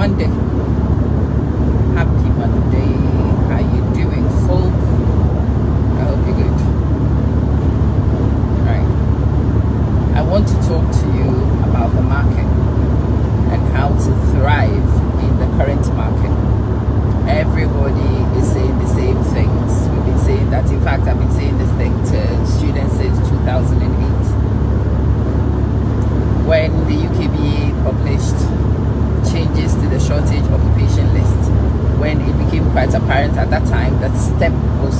Monday. Happy Monday. How you doing, folk? I hope you're good. Right. I want to talk to you about the market and how to thrive in the current market. Everybody is saying the same things. We've been saying that. In fact, I've been saying this thing to students since 2008. When the UKBA published changes to the shortage occupation list, when it became quite apparent at that time that STEM was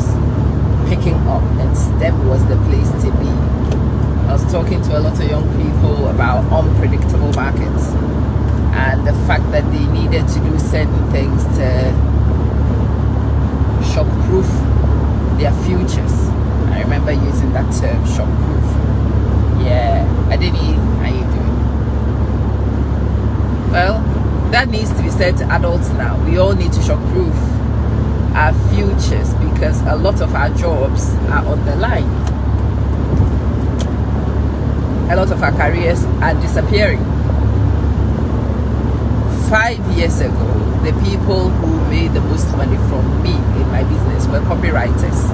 picking up and STEM was the place to be, I was talking to a lot of young people about unpredictable markets and the fact that they needed to do certain things to shock-proof their futures. I remember using that term, shock-proof. Yeah, Adeni, how you doing? Well, that needs to be said to adults now. We all need to shock-proof our futures because a lot of our jobs are on the line. A lot of our careers are disappearing. 5 years ago, the people who made the most money from me in my business were copywriters.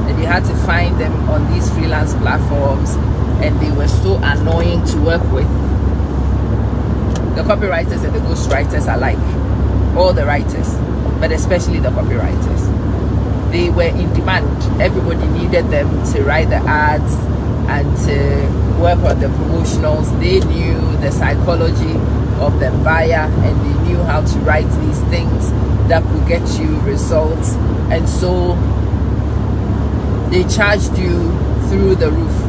And you had to find them on these freelance platforms, and they were so annoying to work with. The copywriters and the ghostwriters alike, all the writers, but especially the copywriters. They were in demand. Everybody needed them to write the ads and to work on the promotionals. They knew the psychology of the buyer and they knew how to write these things that could get you results, and so they charged you through the roof.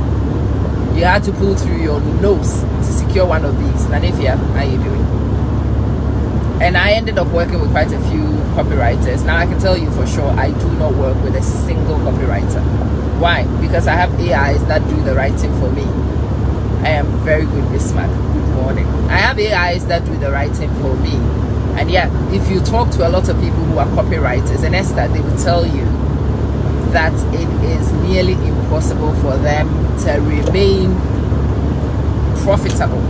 You had to pull through your nose to secure one of these. Nanefia, how you doing? And I ended up working with quite a few copywriters. Now I can tell you for sure I do not work with a single copywriter. Why? Because I have AIs that do the writing for me. I am very good, Bismarck. Good morning. I have AIs that do the writing for me. And yeah, if you talk to a lot of people who are copywriters, and Esther, they will tell you that it is nearly impossible for them to remain profitable.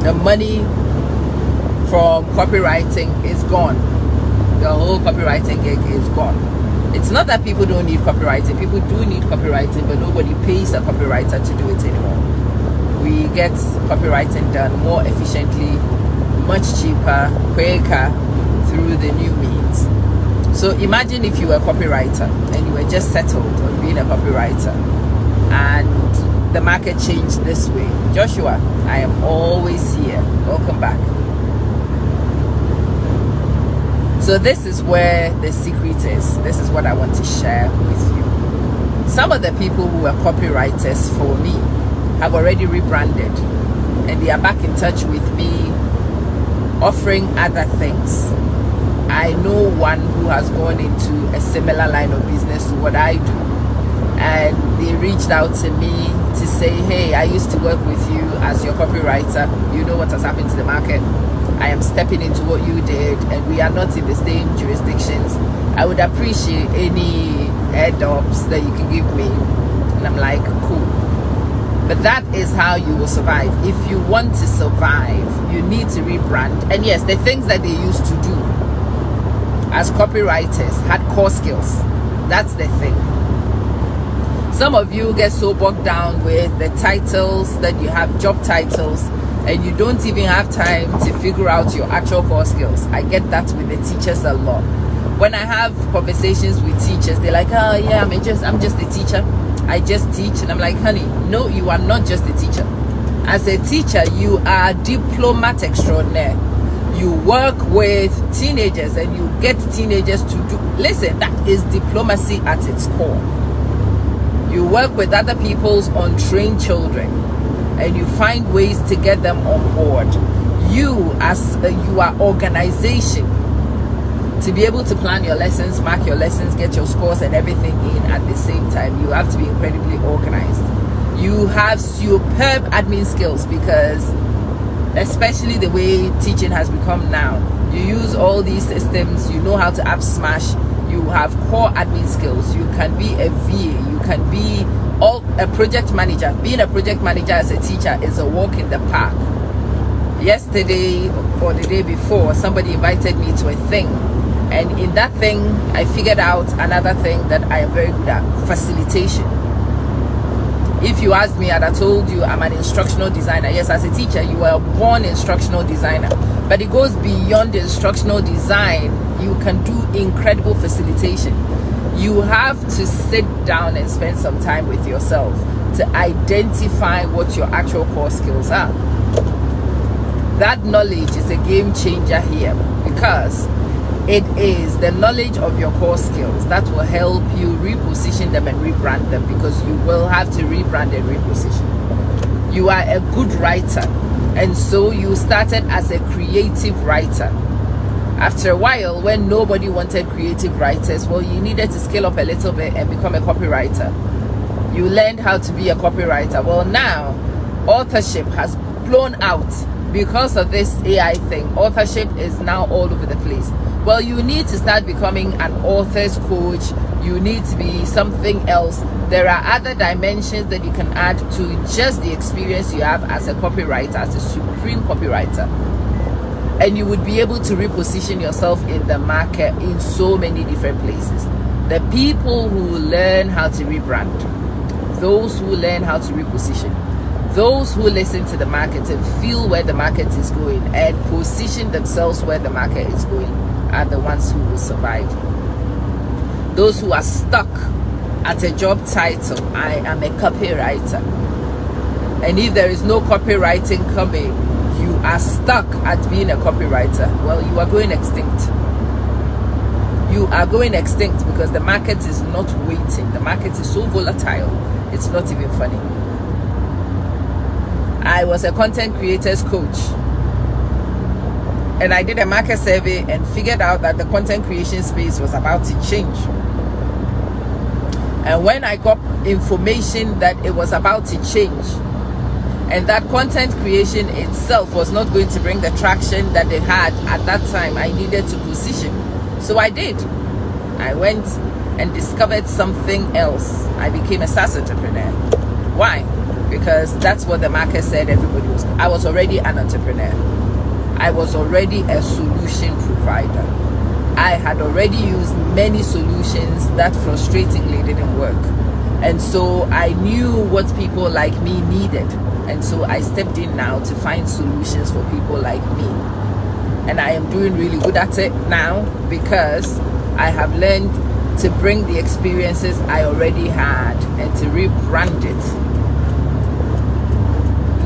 The money from copywriting is gone. The whole copywriting gig is gone. It's not that people don't need copywriting. People do need copywriting, but nobody pays a copywriter to do it anymore. We get copywriting done more efficiently, much cheaper, quicker through the new means. So imagine if you were a copywriter and you were just settled on being a copywriter and the market changed this way. Joshua, I am always here. Welcome back. So this is where the secret is. This is what I want to share with you. Some of the people who were copywriters for me have already rebranded and they are back in touch with me offering other things. I know one who has gone into a similar line of business to what I do, and they reached out to me to say, hey, I used to work with you as your copywriter. You know what has happened to the market. I am stepping into what you did and we are not in the same jurisdictions. I would appreciate any add-ups that you can give me. And I'm like, cool. But that is how you will survive. If you want to survive, you need to rebrand. And yes, the things that they used to do as copywriters had core skills. That's the thing. Some of you get so bogged down with the titles that you have, job titles, and you don't even have time to figure out your actual core skills. I get that with the teachers a lot. When I have conversations with teachers, they're like, oh yeah, I'm just a teacher. I just teach. And I'm like, honey, no, you are not just a teacher. As a teacher, you are diplomat extraordinaire. You work with teenagers and you get teenagers to do, listen, that is diplomacy at its core. You work with other people's untrained children and you find ways to get them on board. You as you are organization, to be able to plan your lessons, mark your lessons, get your scores and everything in at the same time, you have to be incredibly organized. You have superb admin skills because especially the way teaching has become now, you use all these systems, you know how to app smash, you have core admin skills, you can be a VA, you can be a project manager. Being a project manager as a teacher is a walk in the park. Yesterday or the day before, somebody invited me to a thing, and in that thing I figured out another thing that I am very good at: facilitation. If you asked me, I'd have told you I'm an instructional designer. Yes, as a teacher, you are a born instructional designer, but it goes beyond the instructional design. You can do incredible facilitation. You have to sit down and spend some time with yourself to identify what your actual core skills are. That knowledge is a game changer here, because it is the knowledge of your core skills that will help you reposition them and rebrand them, because you will have to rebrand and reposition. You are a good writer, and so you started as a creative writer. After a while, when nobody wanted creative writers, well, you needed to scale up a little bit and become a copywriter. You learned how to be a copywriter. Well, now authorship has blown out because of this AI thing. Authorship is now all over the place. Well, you need to start becoming an author's coach. You need to be something else. There are other dimensions that you can add to just the experience you have as a copywriter, as a supreme copywriter. And you would be able to reposition yourself in the market in so many different places. The people who learn how to rebrand, those who learn how to reposition, those who listen to the market and feel where the market is going and position themselves where the market is going, are the ones who will survive. Those who are stuck at a job title, I am a copywriter, and if there is no copywriting coming, you are stuck at being a copywriter, well, you are going extinct. You are going extinct because the market is not waiting. The market is so volatile, it's not even funny. I was a content creators coach, and I did a market survey and figured out that the content creation space was about to change. And when I got information that it was about to change, and that content creation itself was not going to bring the traction that it had at that time, I needed to position. So I did. I went and discovered something else. I became a SaaS entrepreneur. Why? Because that's what the market said everybody was. I was already an entrepreneur. I was already a solution provider. I had already used many solutions that frustratingly didn't work. And so I knew what people like me needed. And so I stepped in now to find solutions for people like me. And I am doing really good at it now because I have learned to bring the experiences I already had and to rebrand it.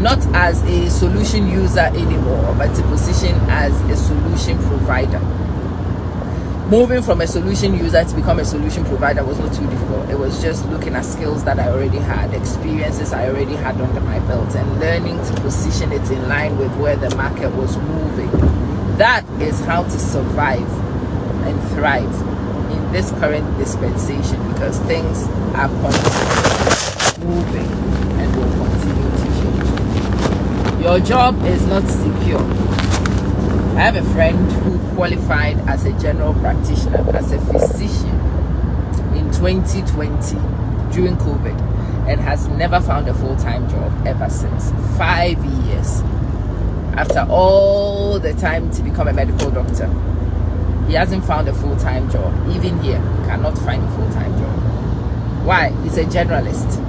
Not as a solution user anymore, but to position as a solution provider. Moving from a solution user to become a solution provider was not too difficult. It was just looking at skills that I already had, experiences I already had under my belt, and learning to position it in line with where the market was moving. That is how to survive and thrive in this current dispensation, because things are constantly moving and will continue to change. Your job is not secure. I have a friend who qualified as a general practitioner, as a physician in 2020 during COVID, and has never found a full-time job ever since. 5 years after all the time to become a medical doctor, he hasn't found a full-time job. Even here, he cannot find a full-time job. Why? He's a generalist.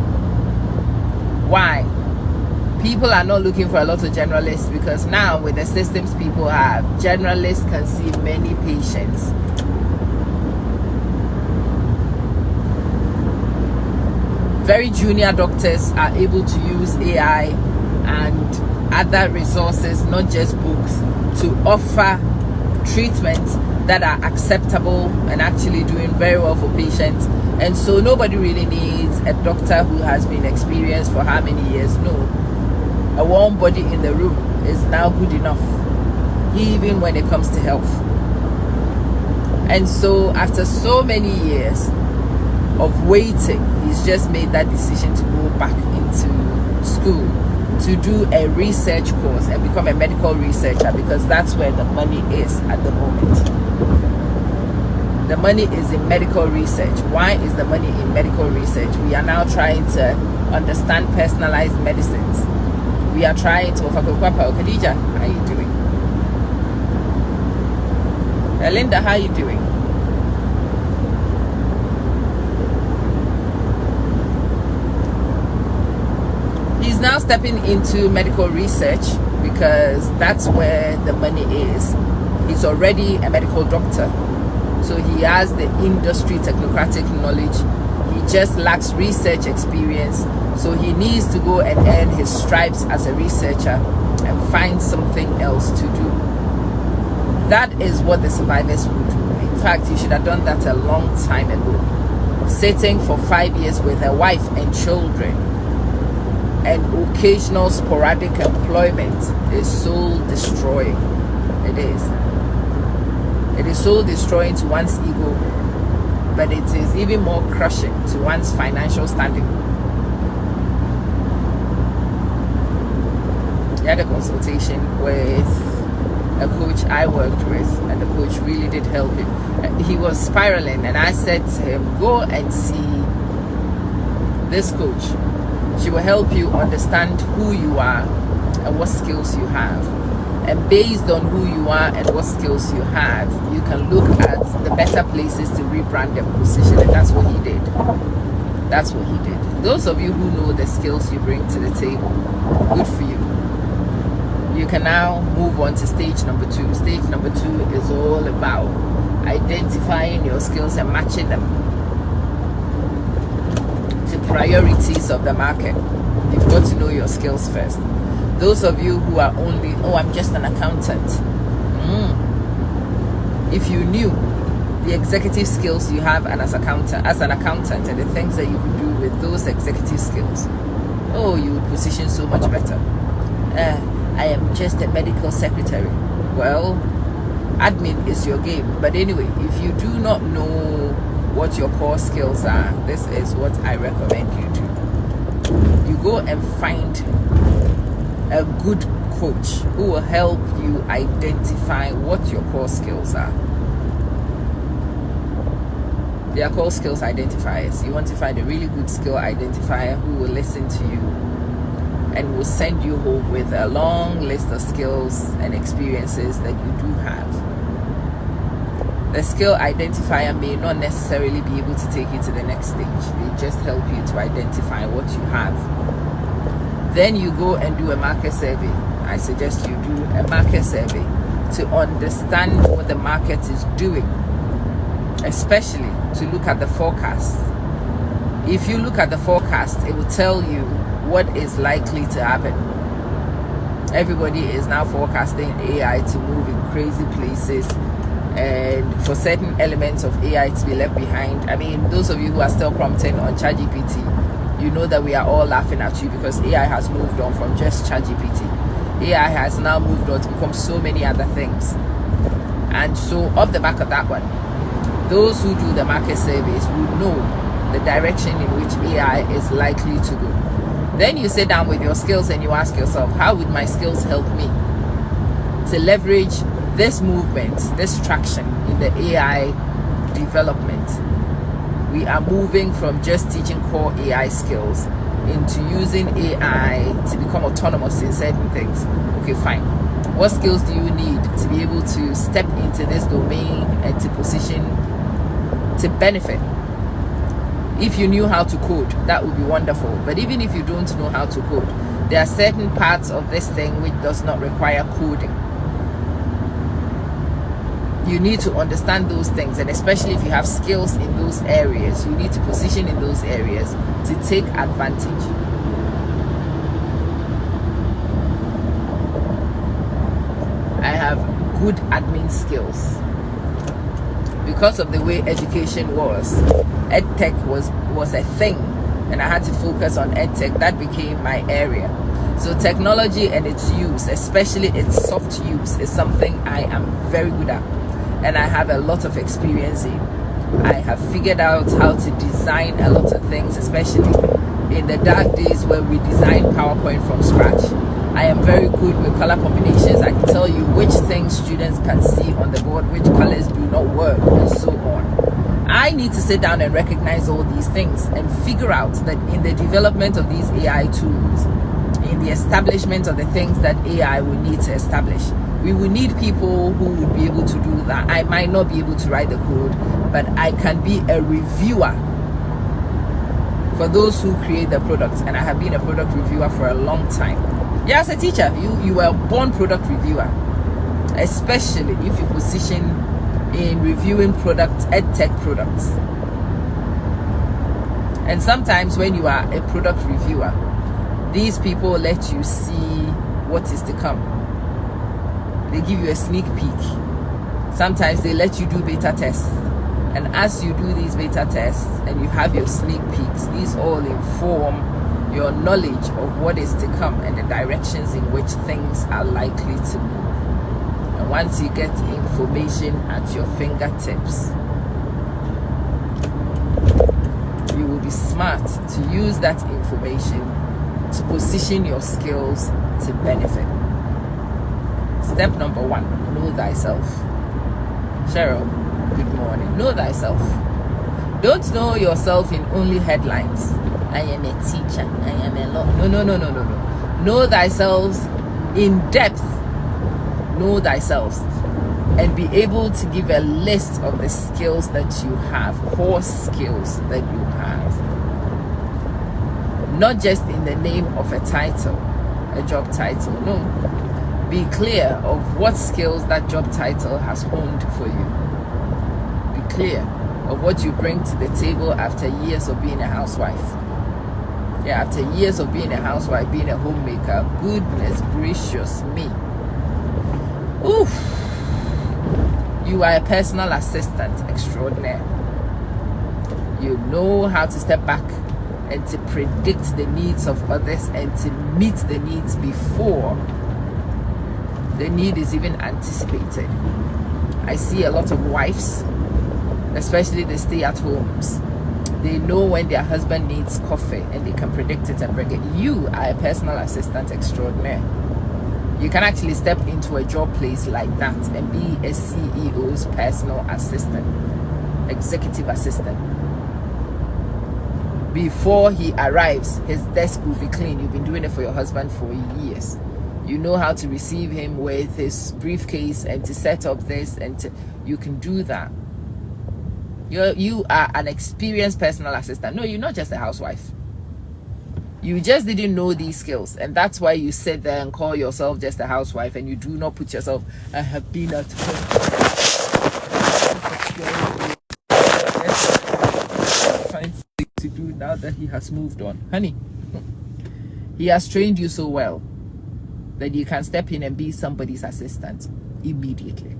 Why? People are not looking for a lot of generalists, because now with the systems people have, generalists can see many patients. Very junior doctors are able to use AI and other resources, not just books, to offer treatments that are acceptable and actually doing very well for patients. And so nobody really needs a doctor who has been experienced for how many years. No. A warm body in the room is now good enough, even when it comes to health. And so after so many years of waiting, he's just made that decision to go back into school to do a research course and become a medical researcher, because that's where the money is at the moment. The money is in medical research. Why is the money in medical research? We are now trying to understand personalized medicines. We are trying to Khadija, how are you doing? Linda, how are you doing? He's now stepping into medical research because that's where the money is. He's already a medical doctor, so he has the industry technocratic knowledge. He just lacks research experience, so he needs to go and earn his stripes as a researcher and find something else to do. That is what the survivors would do. In fact, he should have done that a long time ago. Sitting for 5 years with a wife and children and occasional sporadic employment is soul destroying. It is. It is soul destroying to one's ego, but it is even more crushing to one's financial standing. He had a consultation with a coach I worked with, and the coach really did help him. He was spiraling, and I said to him, go and see this coach. She will help you understand who you are and what skills you have. And based on who you are and what skills you have, you can look at the better places to rebrand and position. And that's what he did. That's what he did. Those of you who know the skills you bring to the table, good for you. You can now move on to stage number 2. Stage number 2 is all about identifying your skills and matching them to priorities of the market. You've got to know your skills first. Those of you who are only, I'm just an accountant. If you knew the executive skills you have as an accountant and the things that you could do with those executive skills, you would position so much better. I am just a medical secretary. Well, admin is your game. But anyway, if you do not know what your core skills are, this is what I recommend you do. You go and find a good coach who will help you identify what your core skills are. They are called skills identifiers. You want to find a really good skill identifier who will listen to you and will send you home with a long list of skills and experiences that you do have. The skill identifier may not necessarily be able to take you to the next stage. They just help you to identify what you have. Then you go and do a market survey. I suggest you do a market survey to understand what the market is doing, especially to look at the forecast. If you look at the forecast, it will tell you what is likely to happen. Everybody is now forecasting AI to move in crazy places and for certain elements of AI to be left behind. I mean, those of you who are still prompting on ChatGPT, you know that we are all laughing at you because AI has moved on from just ChatGPT. AI has now moved on to become so many other things. And so off the back of that one, those who do the market surveys would know the direction in which AI is likely to go. Then you sit down with your skills and you ask yourself, how would my skills help me to leverage this movement, this traction in the AI development? We are moving from just teaching core AI skills into using AI to become autonomous in certain things. Okay, fine. What skills do you need to be able to step into this domain and to position to benefit? If you knew how to code, that would be wonderful. But even if you don't know how to code, there are certain parts of this thing which does not require coding. You need to understand those things, and especially if you have skills in those areas, you need to position in those areas to take advantage. I have good admin skills. Because of the way education was, EdTech was a thing, and I had to focus on EdTech. That became my area. So technology and its use, especially its soft use, is something I am very good at, and I have a lot of experience in. I have figured out how to design a lot of things, especially in the dark days where we designed PowerPoint from scratch. I am very good with color combinations. I can tell you which things students can see on the board, which colors do not work, and so on. I need to sit down and recognize all these things and figure out that in the development of these AI tools, in the establishment of the things that AI will need to establish. We will need people who would be able to do that. I might not be able to write the code, but I can be a reviewer for those who create the products, and I have been a product reviewer for a long time. Yeah, as a teacher, you were a born product reviewer, especially if you position in reviewing products, edtech products. And sometimes when you are a product reviewer, these people let you see what is to come. They give you a sneak peek. Sometimes they let you do beta tests. And as you do these beta tests and you have your sneak peeks, these all inform your knowledge of what is to come and the directions in which things are likely to move. And once you get information at your fingertips, you will be smart to use that information to position your skills to benefit. Step number 1, know thyself. Cheryl, good morning. Know thyself. Don't know yourself in only headlines. I am a teacher. I am a law. No. Know thyself in depth. Know thyself. And be able to give a list of the skills that you have, core skills that you have. Not just in the name of a title, a job title. No. Be clear of what skills that job title has honed for you. Be clear of what you bring to the table after years of being a housewife. Yeah, after years of being a housewife, being a homemaker, goodness gracious me. Oof. You are a personal assistant extraordinaire. You know how to step back and to predict the needs of others and to meet the needs before the need is even anticipated. I see a lot of wives, especially the stay-at-homes. They know when their husband needs coffee and they can predict it and bring it. You are a personal assistant extraordinaire. You can actually step into a job place like that and be a CEO's personal assistant, executive assistant. Before he arrives, his desk will be clean. You've been doing it for your husband for years. You know how to receive him with his briefcase and to set up this, and you can do that. You are an experienced personal assistant. No, you're not just a housewife. You just didn't know these skills, and that's why you sit there and call yourself just a housewife, and you do not put yourself, I have been at home. Find something to do now that he has moved on. Honey, he has trained you so well that you can step in and be somebody's assistant immediately.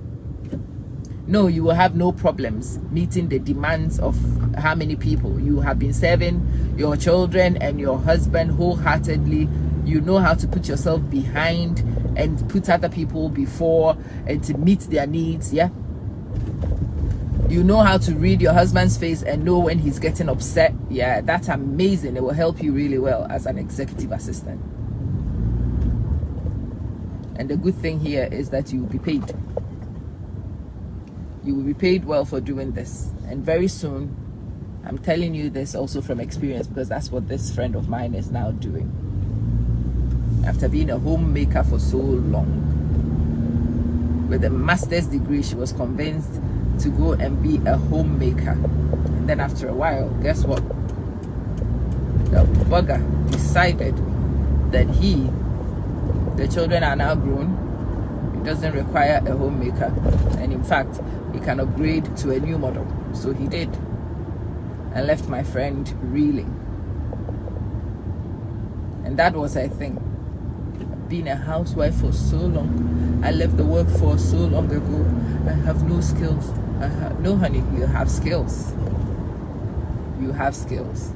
No, you will have no problems meeting the demands of how many people. You have been serving your children and your husband wholeheartedly. You know how to put yourself behind and put other people before and to meet their needs, yeah? You know how to read your husband's face and know when he's getting upset. Yeah, that's amazing. It will help you really well as an executive assistant. And the good thing here is that you will be paid. You will be paid well for doing this. And very soon, I'm telling you this also from experience, because that's what this friend of mine is now doing. After being a homemaker for so long, with a master's degree, she was convinced to go and be a homemaker. And then after a while, guess what? The bugger decided that the children are now grown. He doesn't require a homemaker. And in fact, he can upgrade to a new model. So he did. And left my friend reeling. And that was her thing. Being a housewife for so long. I left the workforce so long ago. I have no skills. No, honey, you have skills. You have skills.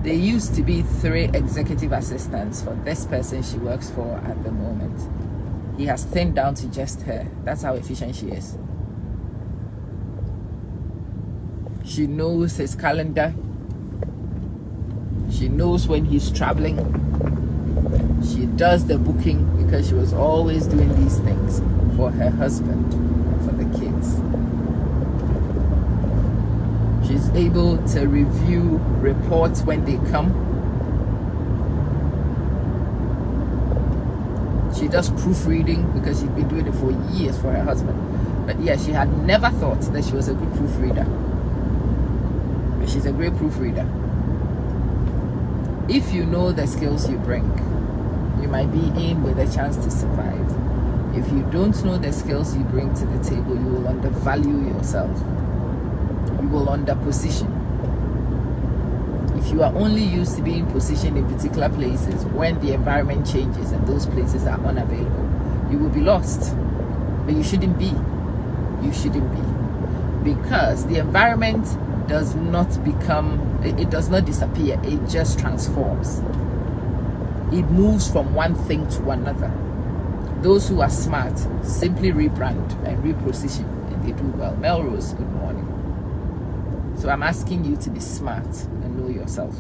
There used to be 3 executive assistants for this person she works for at the moment. He has thinned down to just her. That's how efficient she is. She knows his calendar. She knows when he's traveling. She does the booking because she was always doing these things for her husband and for the kids. She's able to review reports when they come. She does proofreading because she's been doing it for years for her husband. But yeah, she had never thought that she was a good proofreader. But she's a great proofreader. If you know the skills you bring, you might be in with a chance to survive. If you don't know the skills you bring to the table, you will undervalue yourself. You will underposition. If you are only used to being positioned in particular places, when the environment changes and those places are unavailable, you will be lost. But you shouldn't be. You shouldn't be. Because the environment does not disappear, it just transforms. It moves from one thing to another. Those who are smart simply rebrand and reposition, and they do well. Melrose, good morning. So I'm asking you to be smart and know yourself,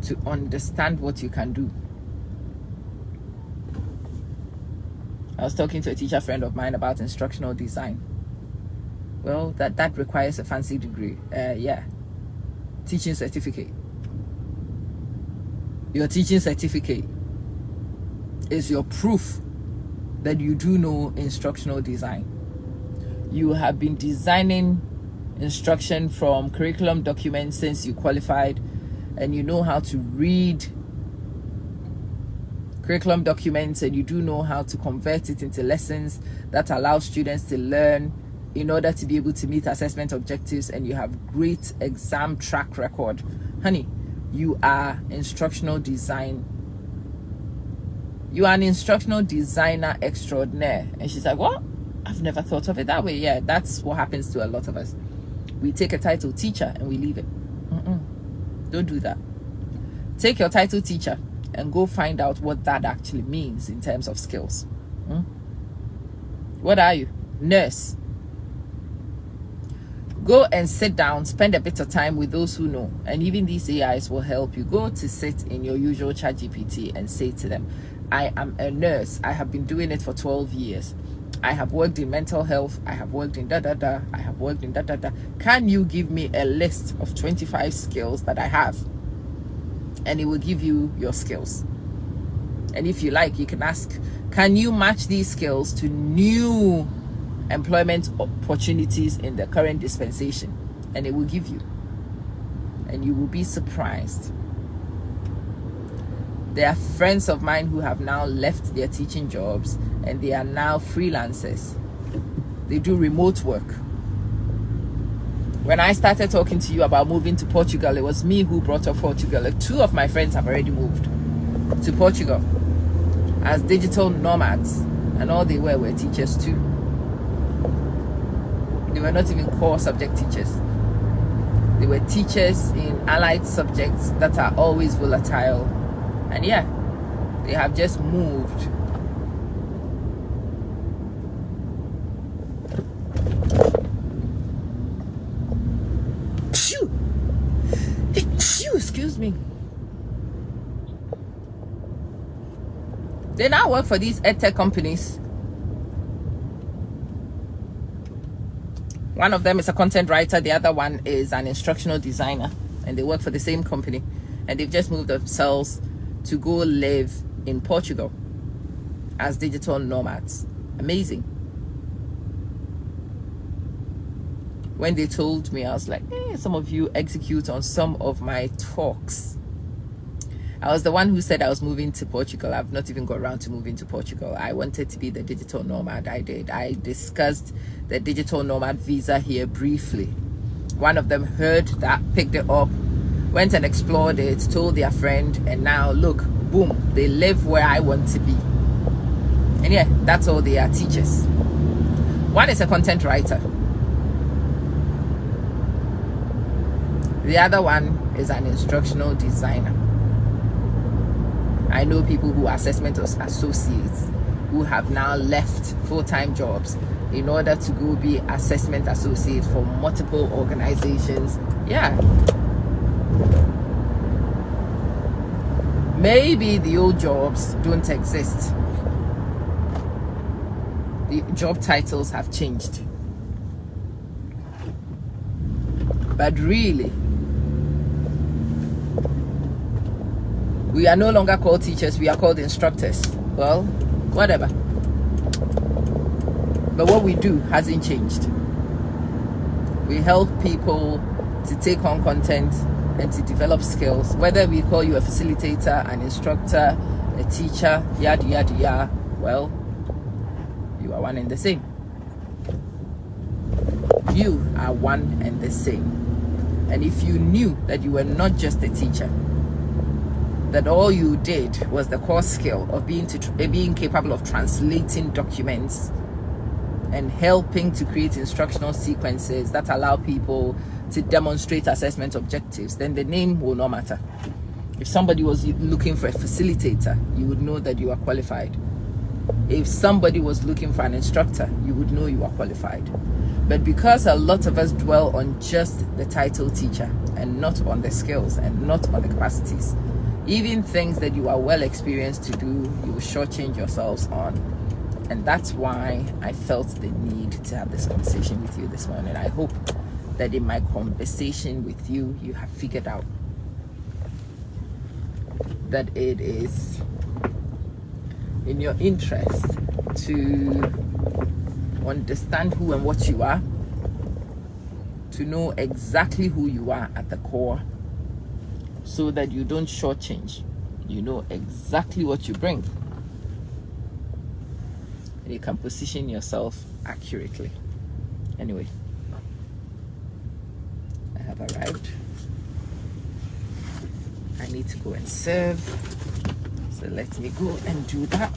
to understand what you can do. I was talking to a teacher friend of mine about instructional design. Well, that requires a fancy degree. Yeah, teaching certificate. Your teaching certificate is your proof that you do know instructional design. You have been designing instruction from curriculum documents since you qualified, and you know how to read curriculum documents, and you do know how to convert it into lessons that allow students to learn in order to be able to meet assessment objectives, and you have great exam track record. Honey, you are instructional design. You are an instructional designer extraordinaire. And she's like, what? I've never thought of it that way. Yeah, that's what happens to a lot of us. We take a title teacher and we leave it. Don't do that. Take your title teacher and go find out what that actually means in terms of skills. What are you? Nurse. Go and sit down, spend a bit of time with those who know, and even these AIs will help you. Go to sit in your usual ChatGPT and say to them, I am a nurse. I have been doing it for 12 years. I have worked in mental health. I have worked in da-da-da. I have worked in da-da-da. Can you give me a list of 25 skills that I have? And it will give you your skills. And if you like, you can ask, can you match these skills to new employment opportunities in the current dispensation? And it will give you. And you will be surprised. There are friends of mine who have now left their teaching jobs and they are now freelancers. They do remote work. When I started talking to you about moving to Portugal, it was me who brought up Portugal. Like, 2 of my friends have already moved to Portugal as digital nomads, and all they were teachers too. They were not even core subject teachers. They were teachers in allied subjects that are always volatile. And yeah, they have just moved. Excuse me. They now work for these edtech companies. One of them is a content writer, the other one is an instructional designer, and they work for the same company, and they've just moved themselves to go live in Portugal as digital nomads. Amazing. When they told me, I was like, some of you execute on some of my talks. I was the one who said I was moving to Portugal. I've not even got around to moving to Portugal. I wanted to be the digital nomad. I did. I discussed the digital nomad visa here briefly. One of them heard that, picked it up, went and explored it, told their friend, and now look, boom, they live where I want to be. And yeah, that's all they are, teachers. One is a content writer. The other one is an instructional designer. I know people who are assessment associates who have now left full-time jobs in order to go be assessment associates for multiple organizations. Yeah. Maybe the old jobs don't exist. The job titles have changed. But really, we are no longer called teachers, we are called instructors. Well, whatever. But what we do hasn't changed. We help people to take on content and to develop skills. Whether we call you a facilitator, an instructor, a teacher, yada yada yada, well, you are one and the same. You are one and the same. And if you knew that you were not just a teacher, that all you did was the core skill of being capable of translating documents and helping to create instructional sequences that allow people to demonstrate assessment objectives, then the name will not matter. If somebody was looking for a facilitator, you would know that you are qualified. If somebody was looking for an instructor, you would know you are qualified. But because a lot of us dwell on just the title teacher and not on the skills and not on the capacities, even things that you are well experienced to do, you will shortchange yourselves on. And that's why I felt the need to have this conversation with you this morning. I hope that in my conversation with you, you have figured out that it is in your interest to understand who and what you are, to know exactly who you are at the core, so that you don't shortchange. You know exactly what you bring. And you can position yourself accurately. Anyway, I have arrived. I need to go and serve. So let me go and do that.